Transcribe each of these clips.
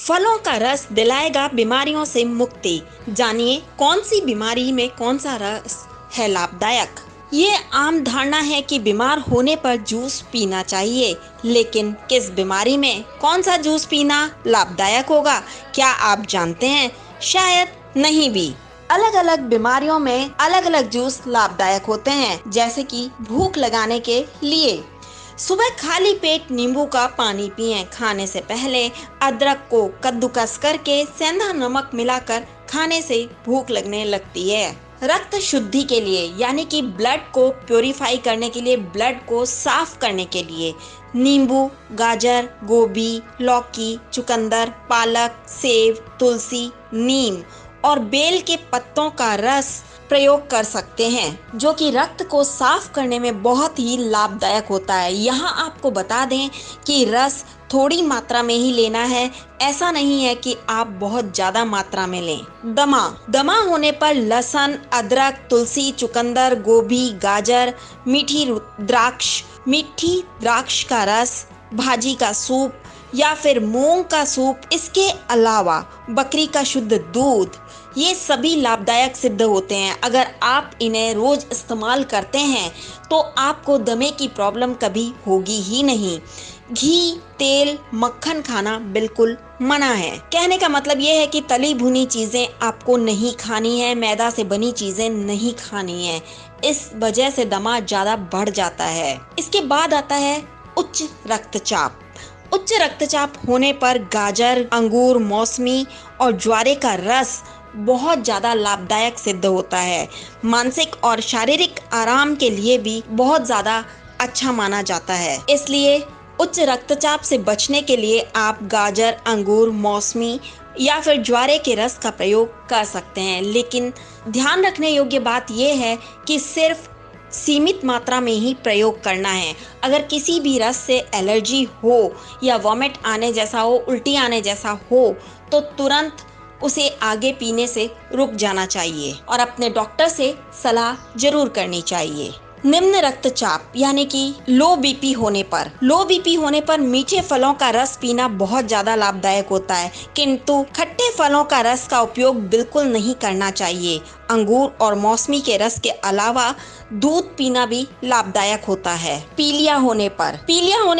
फलों का रस दिलाएगा बीमारियों से मुक्ति। जानिए कौन सी बीमारी में कौन सा रस है लाभदायक। ये आम धारणा है कि बीमार होने पर जूस पीना चाहिए, लेकिन किस बीमारी में कौन सा जूस पीना लाभदायक होगा, क्या आप जानते हैं? शायद नहीं भी। अलग अलग बीमारियों में अलग अलग जूस लाभदायक होते हैं, जैसे कि भूख लगाने के लिए सुबह खाली पेट नींबू का पानी पिएं। खाने से पहले अदरक को कद्दूकस करके सेंधा नमक मिलाकर खाने से भूख लगने लगती है। रक्त शुद्धि के लिए यानी कि ब्लड को प्योरीफाई करने के लिए, ब्लड को साफ करने के लिए नींबू, गाजर, गोभी, लौकी, चुकंदर, पालक, सेब, तुलसी, नीम और बेल के पत्तों का रस प्रयोग कर सकते हैं, जो कि रक्त को साफ करने में बहुत ही लाभदायक होता है। यहाँ आपको बता दें कि रस थोड़ी मात्रा में ही लेना है, ऐसा नहीं है कि आप बहुत ज्यादा मात्रा में लें। दमा होने पर लहसुन, अदरक, तुलसी, चुकंदर, गोभी, गाजर, मीठी द्राक्ष का रस, भाजी का सूप या फिर मूंग का सूप, इसके अलावा बकरी का शुद्ध दूध, ये सभी लाभदायक सिद्ध होते हैं। अगर आप इन्हें रोज इस्तेमाल करते हैं तो आपको दमे की प्रॉब्लम कभी होगी ही नहीं। घी, तेल, मक्खन खाना बिल्कुल मना है। कहने का मतलब ये है कि तली भुनी चीजें आपको नहीं खानी है, मैदा से बनी चीजें नहीं खानी है। इस वजह से दमा ज्यादा बढ़ जाता है। इसके बाद आता है उच्च रक्तचाप। उच्च रक्तचाप होने पर गाजर, अंगूर, मौसमी और ज्वारे का रस बहुत ज़्यादा लाभदायक सिद्ध होता है। मानसिक और शारीरिक आराम के लिए भी बहुत ज़्यादा अच्छा माना जाता है। इसलिए उच्च रक्तचाप से बचने के लिए आप गाजर, अंगूर, मौसमी या फिर ज्वारे के रस का प्रयोग कर सकते हैं। लेकिन ध्यान रखने योग्य बात यह है कि सिर्फ सीमित मात्रा में ही प्रयोग करना है। अगर किसी भी रस से एलर्जी हो या वॉमिट आने जैसा हो, उल्टी आने जैसा हो, तो तुरंत उसे आगे पीने से रुक जाना चाहिए और अपने डॉक्टर से सलाह जरूर करनी चाहिए। निम्न रक्तचाप यानी कि लो बीपी होने पर मीठे फलों का रस पीना बहुत ज्यादा लाभदायक होता है, किंतु खट्टे फलों का रस का उपयोग बिल्कुल नहीं करना चाहिए। अंगूर और मौसमी के रस के अलावा दूध पीना भी लाभदायक होता है। पीलिया होने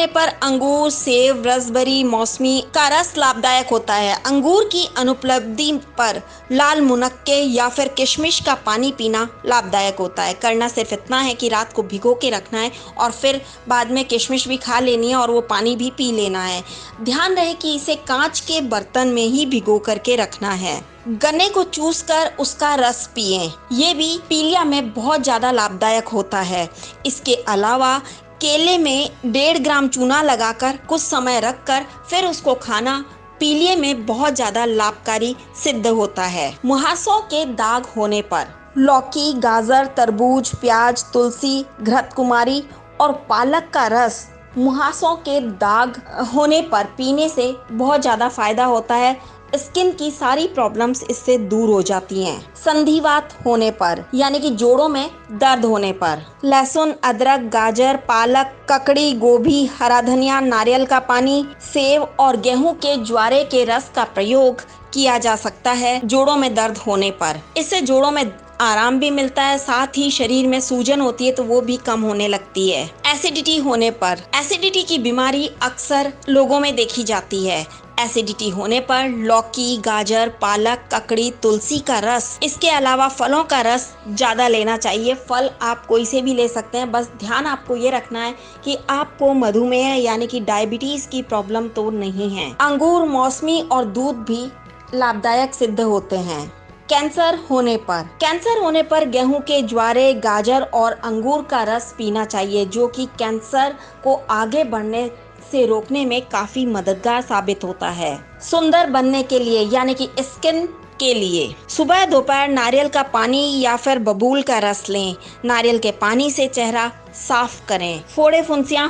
पर अंगूर, सेब, रसबेरी, मौसमी का रस लाभदायक होता है। अंगूर की अनुपलब्धि पर लाल मुनक्के या फिर किशमिश का पानी पीना लाभदायक होता है। करना सिर्फ इतना है कि रात को भिगो के रखना है और फिर बाद में किशमिश भी खा लेनी है और वो पानी भी पी लेना है। ध्यान रहे कि इसे कांच के बर्तन में ही भिगो करके रखना है। गन्ने को चूस कर उसका रस पिएं, ये भी पीलिया में बहुत ज़्यादा लाभदायक होता है। इसके अलावा केले में 1.5 ग्राम चूना लगाकर कुछ समय रखकर फिर उसको खाना पीलिया में बहुत ज़्यादा लाभकारी सिद्ध होता है। मुहासों के दाग होने पर लौकी, गाजर, तरबूज, प्याज, तुलसी, घृतकुमारी और पालक का रस मुहासों के दाग होने पर पीने से बहुत ज़्यादा फायदा होता है। स्किन की सारी प्रॉब्लम्स इससे दूर हो जाती हैं। संधिवात होने पर यानी कि जोड़ों में दर्द होने पर लहसुन, अदरक, गाजर, पालक, ककड़ी, गोभी, हरा धनिया, नारियल का पानी, सेब और गेहूं के ज्वारे के रस का प्रयोग किया जा सकता है जोड़ों में दर्द होने पर। इससे जोड़ों में आराम भी मिलता है, साथ ही शरीर में सूजन होती है तो वो भी कम होने लगती है। एसिडिटी होने पर एसिडिटी की बीमारी अक्सर लोगों में देखी जाती है। एसिडिटी होने पर लौकी, गाजर, पालक, ककड़ी, तुलसी का रस, इसके अलावा फलों का रस ज़्यादा लेना चाहिए। फल आप कोई से भी ले सकते हैं, बस ध्यान आपको ये रखना है कि आपको मधुमेह यानी कि डायबिटीज़ की प्रॉब्लम तो नहीं है। अंगूर, मौसमी और दूध भी लाभदायक सिद्ध होते हैं। कैंसर होने पर गेहूं के ज्वारे, गाजर और अंगूर का रस पीना चाहिए, जो कि कैंसर को आगे बढ़ने से रोकने में काफी मददगार साबित होता है। सुंदर बनने के लिए यानी कि स्किन के लिए सुबह दोपहर नारियल का पानी या फिर बबूल का रस लें। नारियल के पानी से चेहरा साफ करें। फोड़े फुंसियां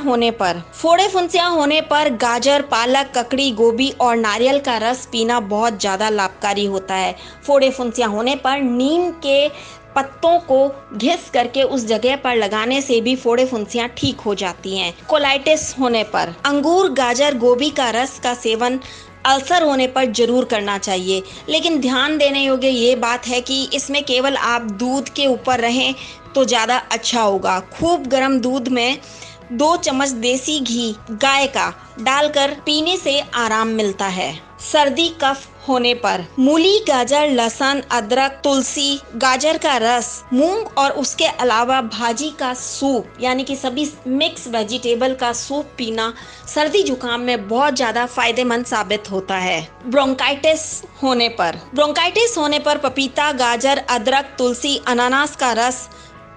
होने पर गाजर, पालक, ककड़ी, गोभी और नारियल का रस पीना बहुत ज़्यादा लाभकारी होता है। फोड़े फुंसियां होने पर नीम के पत्तों को घिस करके उस जगह पर लगाने से भी फोड़े फुंसियां ठीक हो जाती हैं। कोलाइटिस होने पर अंगूर, गाजर, गोभी का रस का सेवन अल्सर होने पर जरूर करना चाहिए। लेकिन ध्यान देने योग्य ये बात है कि इसमें केवल आप दूध के ऊपर रहें तो ज़्यादा अच्छा होगा। खूब गर्म दूध में 2 चम्मच देसी घी गाय का डालकर पीने से आराम मिलता है। सर्दी कफ होने पर मूली, गाजर, लहसुन, अदरक, तुलसी, गाजर का रस, मूंग और उसके अलावा भाजी का सूप यानी कि सभी मिक्स वेजिटेबल का सूप पीना सर्दी जुकाम में बहुत ज़्यादा फायदेमंद साबित होता है। ब्रोंकाइटिस होने पर पपीता, गाजर, अदरक, तुलसी, अनानास का रस,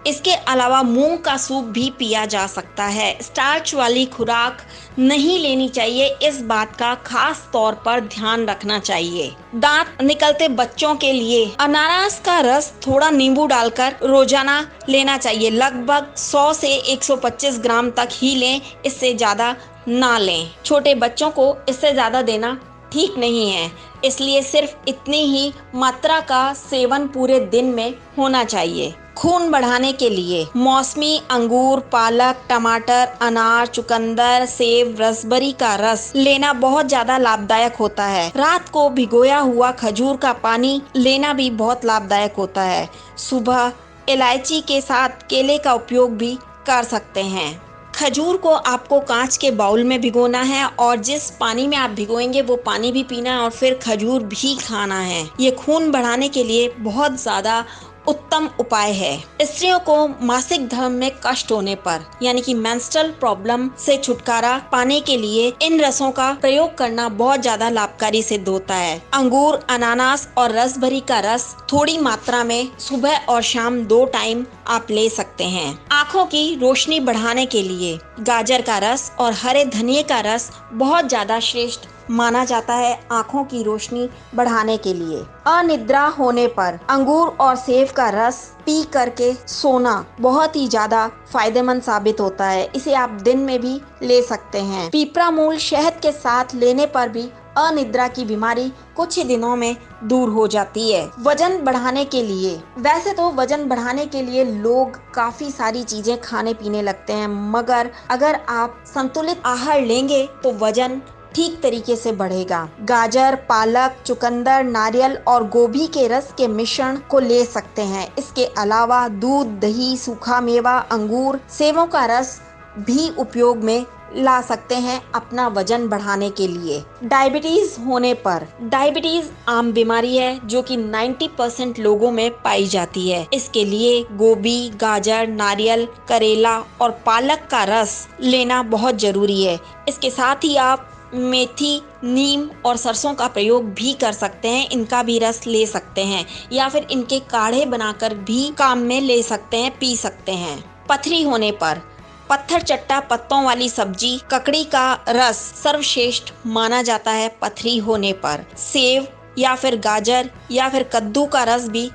इसके अलावा मूंग का सूप भी पिया जा सकता है। स्टार्च वाली खुराक नहीं लेनी चाहिए, इस बात का खास तौर पर ध्यान रखना चाहिए। दांत निकलते बच्चों के लिए अनानास का रस थोड़ा नींबू डालकर रोजाना लेना चाहिए। लगभग 100 से 125 ग्राम तक ही लें, इससे ज़्यादा ना लें। छोटे बच्चों को इससे ज़्यादा देना ठीक नहीं है, इसलिए सिर्फ इतनी ही मात्रा का सेवन पूरे दिन में होना चाहिए। खून बढ़ाने के लिए मौसमी अंगूर, पालक, टमाटर, अनार, चुकंदर, सेब, रसबेरी का रस लेना बहुत ज्यादा लाभदायक होता है। रात को भिगोया हुआ खजूर का पानी लेना भी बहुत लाभदायक होता है। सुबह इलायची के साथ केले का उपयोग भी कर सकते हैं। खजूर को आपको कांच के बाउल में भिगोना है और जिस पानी में आप भिगोएंगे वो पानी भी पीना है और फिर खजूर भी खाना है। ये खून बढ़ाने के लिए बहुत ज़्यादा उत्तम उपाय है। स्त्रियों को मासिक धर्म में कष्ट होने पर यानी कि मेंस्ट्रुअल प्रॉब्लम से छुटकारा पाने के लिए इन रसों का प्रयोग करना बहुत ज्यादा लाभकारी सिद्ध होता है। अंगूर, अनानास और रसभरी का रस थोड़ी मात्रा में सुबह और शाम 2 टाइम आप ले सकते हैं। आँखों की रोशनी बढ़ाने के लिए गाजर का रस और हरे धनिये का रस बहुत ज्यादा श्रेष्ठ माना जाता है आँखों की रोशनी बढ़ाने के लिए। अनिद्रा होने पर अंगूर और सेब का रस पी करके सोना बहुत ही ज्यादा फायदेमंद साबित होता है। इसे आप दिन में भी ले सकते हैं। पीपरा मूल शहद के साथ लेने पर भी अनिद्रा की बीमारी कुछ ही दिनों में दूर हो जाती है। वजन बढ़ाने के लिए वैसे तो वजन बढ़ाने के लिए लोग काफी सारी चीजें खाने पीने लगते हैं, मगर अगर आप संतुलित आहार लेंगे तो वजन ठीक तरीके से बढ़ेगा। गाजर, पालक, चुकंदर, नारियल और गोभी के रस के मिश्रण को ले सकते हैं। इसके अलावा दूध, दही, सूखा मेवा, अंगूर, सेबों का रस भी उपयोग में ला सकते हैं अपना वजन बढ़ाने के लिए। डायबिटीज होने पर डायबिटीज आम बीमारी है जो कि 90% लोगों में पाई जाती है। इसके लिए गोभी, गाजर, नारियल, करेला और पालक का रस लेना बहुत जरूरी है। इसके साथ ही आप मेथी, नीम और सरसों का प्रयोग भी कर सकते हैं। इनका भी रस ले सकते हैं या फिर इनके काढ़े बनाकर भी काम में ले सकते हैं, पी सकते हैं। पथरी होने पर पत्थर चट्टा पत्तों वाली सब्जी ककड़ी का रस सर्वश्रेष्ठ माना जाता है। पथरी होने पर सेब या फिर गाजर या फिर कद्दू का रस भी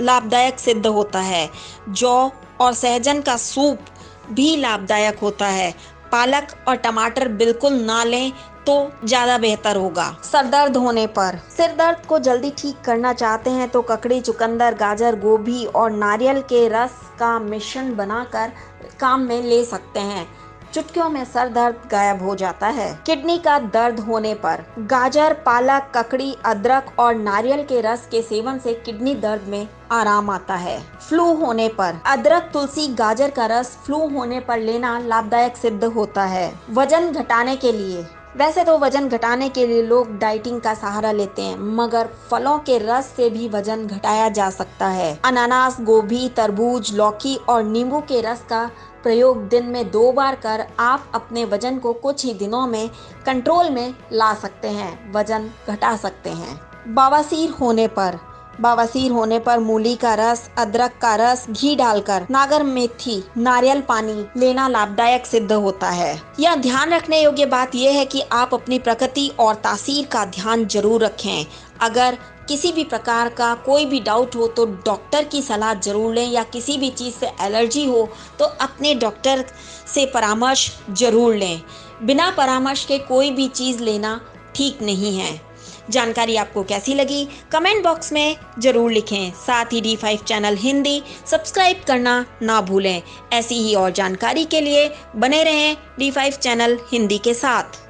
लाभदायक सिद्ध होता है। जौ और सहजन का सूप भी लाभदायक होता है। पालक और टमाटर बिल्कुल ना लें तो ज़्यादा बेहतर होगा। सर दर्द होने पर सिर दर्द को जल्दी ठीक करना चाहते हैं तो ककड़ी, चुकंदर, गाजर, गोभी और नारियल के रस का मिश्रण बनाकर काम में ले सकते हैं। चुटकियों में सर दर्द गायब हो जाता है। किडनी का दर्द होने पर गाजर, पालक, ककड़ी, अदरक और नारियल के रस के सेवन से किडनी दर्द में आराम आता है। फ्लू होने पर अदरक, तुलसी, गाजर का रस फ्लू होने पर लेना लाभदायक सिद्ध होता है। वजन घटाने के लिए वैसे तो वजन घटाने के लिए लोग डाइटिंग का सहारा लेते हैं, मगर फलों के रस से भी वजन घटाया जा सकता है। अनानास, गोभी, तरबूज, लौकी और नींबू के रस का प्रयोग दिन में 2 बार कर आप अपने वजन को कुछ ही दिनों में कंट्रोल में ला सकते हैं, वजन घटा सकते हैं। बवासीर होने पर मूली का रस, अदरक का रस, घी डालकर नागर मेथी, नारियल पानी लेना लाभदायक सिद्ध होता है। यह ध्यान रखने योग्य बात यह है कि आप अपनी प्रकृति और तासीर का ध्यान जरूर रखें। अगर किसी भी प्रकार का कोई भी डाउट हो तो डॉक्टर की सलाह जरूर लें, या किसी भी चीज़ से एलर्जी हो तो अपने डॉक्टर से परामर्श जरूर लें। बिना परामर्श के कोई भी चीज़ लेना ठीक नहीं है। जानकारी आपको कैसी लगी कमेंट बॉक्स में जरूर लिखें। साथ ही D5 चैनल हिंदी सब्सक्राइब करना ना भूलें। ऐसी ही और जानकारी के लिए बने रहें D5 चैनल हिंदी के साथ।